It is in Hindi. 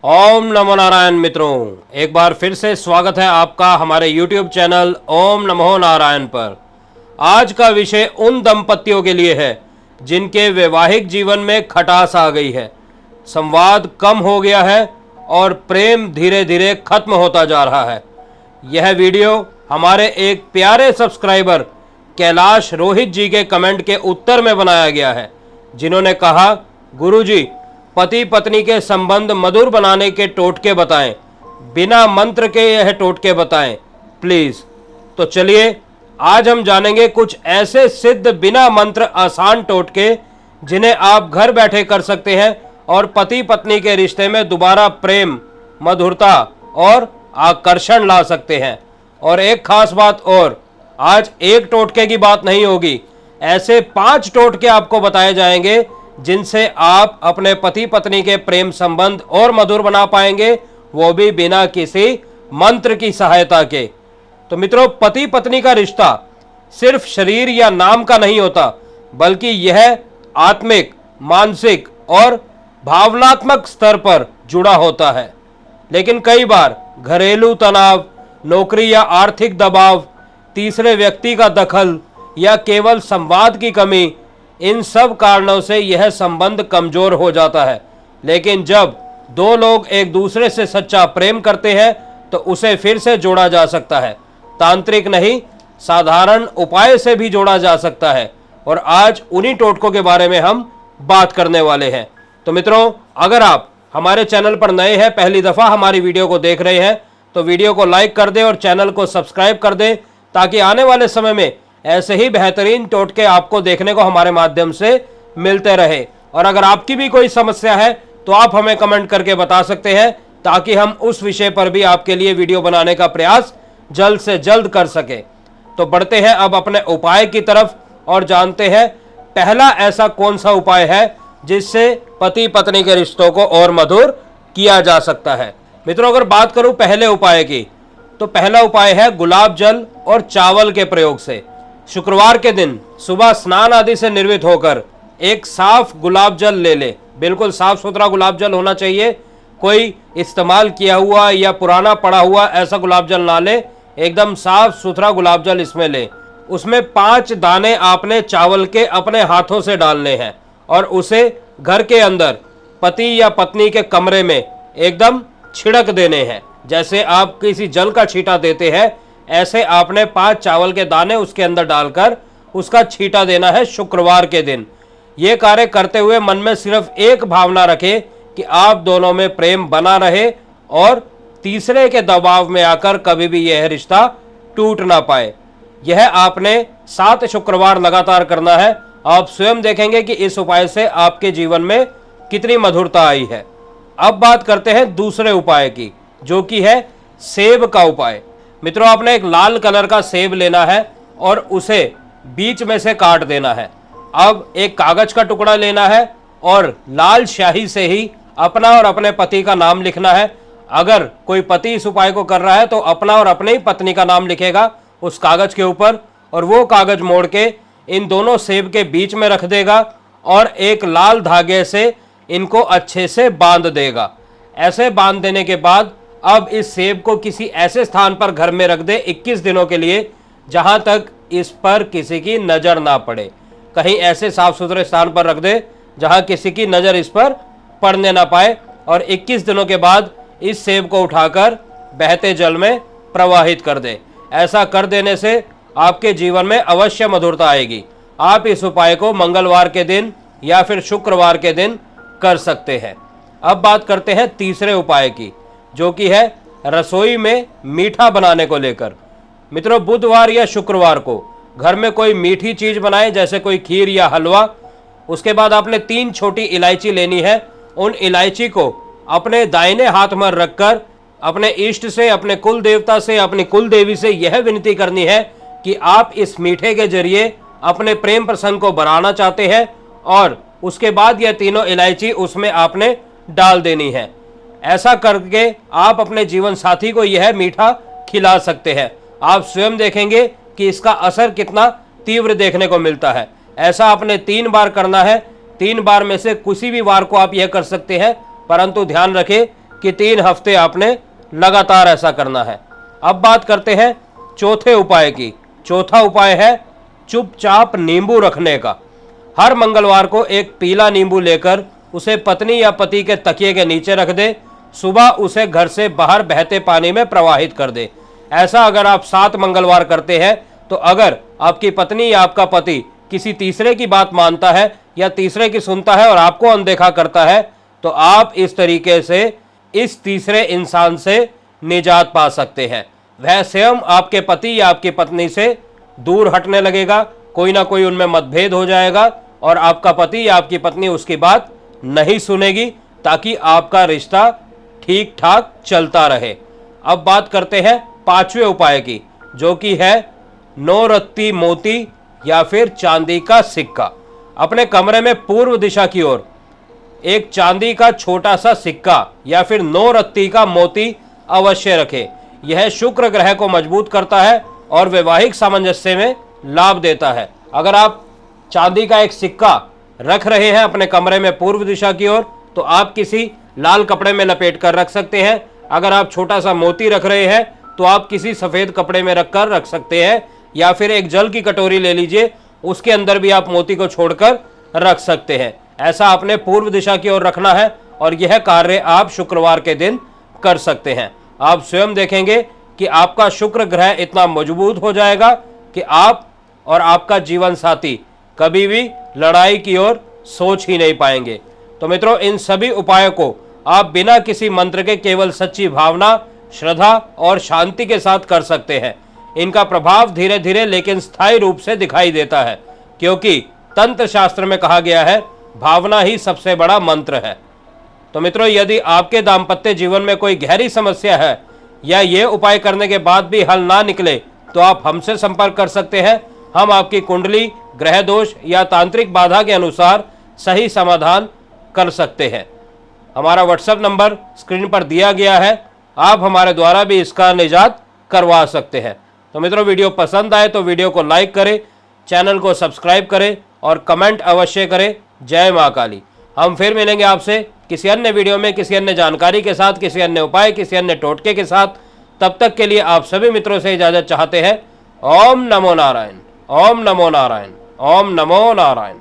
ओम नमो नारायण मित्रों, एक बार फिर से स्वागत है आपका हमारे YouTube चैनल ओम नमो नारायण पर। आज का विषय उन दंपतियों के लिए है जिनके वैवाहिक जीवन में खटास आ गई है, संवाद कम हो गया है और प्रेम धीरे धीरे खत्म होता जा रहा है। यह वीडियो हमारे एक प्यारे सब्सक्राइबर कैलाश रोहित जी के कमेंट के उत्तर में बनाया गया है, जिन्होंने कहा, गुरुजी पति पत्नी के संबंध मधुर बनाने के टोटके बताएं, बिना मंत्र के यह टोटके बताएं प्लीज। तो चलिए आज हम जानेंगे कुछ ऐसे सिद्ध बिना मंत्र आसान टोटके जिन्हें आप घर बैठे कर सकते हैं और पति पत्नी के रिश्ते में दोबारा प्रेम, मधुरता और आकर्षण ला सकते हैं। और एक खास बात और, आज एक टोटके की बात नहीं होगी, ऐसे 5 टोटके आपको बताए जाएंगे जिनसे आप अपने पति पत्नी के प्रेम संबंध और मधुर बना पाएंगे, वो भी बिना किसी मंत्र की सहायता के। तो मित्रों, पति पत्नी का रिश्ता सिर्फ शरीर या नाम का नहीं होता, बल्कि यह आत्मिक, मानसिक और भावनात्मक स्तर पर जुड़ा होता है। लेकिन कई बार घरेलू तनाव, नौकरी या आर्थिक दबाव, तीसरे व्यक्ति का दखल या केवल संवाद की कमी, इन सब कारणों से यह संबंध कमजोर हो जाता है। लेकिन जब दो लोग एक दूसरे से सच्चा प्रेम करते हैं तो उसे फिर से जोड़ा जा सकता है। तांत्रिक नहीं, साधारण उपाय से भी जोड़ा जा सकता है। और आज उन्हीं टोटकों के बारे में हम बात करने वाले हैं। तो मित्रों, अगर आप हमारे चैनल पर नए हैं, पहली दफ़ा हमारी वीडियो को देख रहे हैं, तो वीडियो को लाइक कर दें और चैनल को सब्सक्राइब कर दें, ताकि आने वाले समय में ऐसे ही बेहतरीन टोटके आपको देखने को हमारे माध्यम से मिलते रहे। और अगर आपकी भी कोई समस्या है तो आप हमें कमेंट करके बता सकते हैं, ताकि हम उस विषय पर भी आपके लिए वीडियो बनाने का प्रयास जल्द से जल्द कर सके। तो बढ़ते हैं अब अपने उपाय की तरफ और जानते हैं पहला ऐसा कौन सा उपाय है जिससे पति पत्नी के रिश्तों को और मधुर किया जा सकता है। मित्रों, अगर बात करूं पहले उपाय की, तो पहला उपाय है गुलाब जल और चावल के प्रयोग से। शुक्रवार के दिन सुबह स्नान आदि से निर्वित होकर एक साफ गुलाब जल ले ले। बिल्कुल साफ सुथरा गुलाब जल होना चाहिए, कोई इस्तेमाल किया हुआ या पुराना पड़ा हुआ ऐसा गुलाब जल ना ले, एकदम साफ सुथरा गुलाब जल इसमें ले। उसमें 5 दाने आपने चावल के अपने हाथों से डालने हैं और उसे घर के अंदर पति या पत्नी के कमरे में एकदम छिड़क देने हैं। जैसे आप किसी जल का छींटा देते हैं, ऐसे आपने 5 चावल के दाने उसके अंदर डालकर उसका छींटा देना है शुक्रवार के दिन। ये कार्य करते हुए मन में सिर्फ एक भावना रखें कि आप दोनों में प्रेम बना रहे और तीसरे के दबाव में आकर कभी भी यह रिश्ता टूट ना पाए। यह आपने 7 शुक्रवार लगातार करना है। आप स्वयं देखेंगे कि इस उपाय से आपके जीवन में कितनी मधुरता आई है। अब बात करते हैं दूसरे उपाय की, जो कि है सेब का उपाय। मित्रों, आपने एक लाल कलर का सेब लेना है और उसे बीच में से काट देना है। अब एक कागज का टुकड़ा लेना है और लाल स्याही से ही अपना और अपने पति का नाम लिखना है। अगर कोई पति इस उपाय को कर रहा है तो अपना और अपने ही पत्नी का नाम लिखेगा उस कागज के ऊपर, और वो कागज मोड़ के इन दोनों सेब के बीच में रख देगा और एक लाल धागे से इनको अच्छे से बांध देगा। ऐसे बांध देने के बाद अब इस सेब को किसी ऐसे स्थान पर घर में रख दे 21 दिनों के लिए, जहां तक इस पर किसी की नज़र ना पड़े। कहीं ऐसे साफ सुथरे स्थान पर रख दे जहां किसी की नज़र इस पर पड़ने ना पाए। और 21 दिनों के बाद इस सेब को उठाकर बहते जल में प्रवाहित कर दे। ऐसा कर देने से आपके जीवन में अवश्य मधुरता आएगी। आप इस उपाय को मंगलवार के दिन या फिर शुक्रवार के दिन कर सकते हैं। अब बात करते हैं तीसरे उपाय की, जो कि है रसोई में मीठा बनाने को लेकर। मित्रों, बुधवार या शुक्रवार को घर में कोई मीठी चीज बनाएं, जैसे कोई खीर या हलवा। उसके बाद आपने 3 छोटी इलायची लेनी है। उन इलायची को अपने दाहिने हाथ में रखकर अपने इष्ट से, अपने कुल देवता से, अपनी कुल देवी से यह विनती करनी है कि आप इस मीठे के जरिए अपने प्रेम प्रसंग को बढ़ाना चाहते हैं। और उसके बाद यह तीनों इलायची उसमें आपने डाल देनी है। ऐसा करके आप अपने जीवन साथी को यह मीठा खिला सकते हैं। आप स्वयं देखेंगे कि इसका असर कितना तीव्र देखने को मिलता है। ऐसा आपने 3 बार करना है। 3 बार में से किसी भी बार को आप यह कर सकते हैं, परंतु ध्यान रखें कि 3 हफ्ते आपने लगातार ऐसा करना है। अब बात करते हैं चौथे उपाय की। चौथा उपाय है चुपचाप नींबू रखने का। हर मंगलवार को एक पीला नींबू लेकर उसे पत्नी या पति के तकिए के नीचे रख दे। सुबह उसे घर से बाहर बहते पानी में प्रवाहित कर दे। ऐसा अगर आप 7 मंगलवार करते हैं तो अगर आपकी पत्नी या आपका पति किसी तीसरे की बात मानता है या तीसरे की सुनता है और आपको अनदेखा करता है तो आप इस तरीके से इस तीसरे इंसान से निजात पा सकते हैं। वह स्वयं आपके पति या आपकी पत्नी से दूर हटने लगेगा, कोई ना कोई उनमें मतभेद हो जाएगा और आपका पति या आपकी पत्नी उसकी बात नहीं सुनेगी, ताकि आपका रिश्ता ठीक ठाक चलता रहे। अब बात करते हैं 5वें उपाय की, जो कि है 9 रत्ती मोती या फिर चांदी का सिक्का। अपने कमरे में पूर्व दिशा की ओर एक चांदी का छोटा सा सिक्का या फिर 9 रत्ती का मोती अवश्य रखें। यह शुक्र ग्रह को मजबूत करता है और वैवाहिक सामंजस्य में लाभ देता है। अगर आप चांदी का एक सिक्का रख रहे हैं अपने कमरे में पूर्व दिशा की ओर तो आप किसी लाल कपड़े में लपेट कर रख सकते हैं। अगर आप छोटा सा मोती रख रहे हैं तो आप किसी सफ़ेद कपड़े में रखकर रख सकते हैं, या फिर एक जल की कटोरी ले लीजिए, उसके अंदर भी आप मोती को छोड़कर रख सकते हैं। ऐसा आपने पूर्व दिशा की ओर रखना है और यह कार्य आप शुक्रवार के दिन कर सकते हैं। आप स्वयं देखेंगे कि आपका शुक्र ग्रह इतना मजबूत हो जाएगा कि आप और आपका जीवन साथी कभी भी लड़ाई की ओर सोच ही नहीं पाएंगे। तो मित्रों, इन सभी उपायों को आप बिना किसी मंत्र के केवल सच्ची भावना, श्रद्धा और शांति के साथ कर सकते हैं। इनका प्रभाव धीरे धीरे लेकिन स्थायी रूप से दिखाई देता है, क्योंकि तंत्र शास्त्र में कहा गया है भावना ही सबसे बड़ा मंत्र है। तो मित्रों, यदि आपके दाम्पत्य जीवन में कोई गहरी समस्या है या ये उपाय करने के बाद भी हल ना निकले तो आप हमसे संपर्क कर सकते हैं। हम आपकी कुंडली, ग्रह दोष या तांत्रिक बाधा के अनुसार सही समाधान कर सकते हैं। हमारा व्हाट्सएप नंबर स्क्रीन पर दिया गया है, आप हमारे द्वारा भी इसका निजात करवा सकते हैं। तो मित्रों, वीडियो पसंद आए तो वीडियो को लाइक करें, चैनल को सब्सक्राइब करें और कमेंट अवश्य करें। जय माँ काली। हम फिर मिलेंगे आपसे किसी अन्य वीडियो में, किसी अन्य जानकारी के साथ, किसी अन्य उपाय, किसी अन्य टोटके के साथ। तब तक के लिए आप सभी मित्रों से इजाजत चाहते हैं। ओम नमो नारायण, ओम नमो नारायण, ओम नमो नारायण।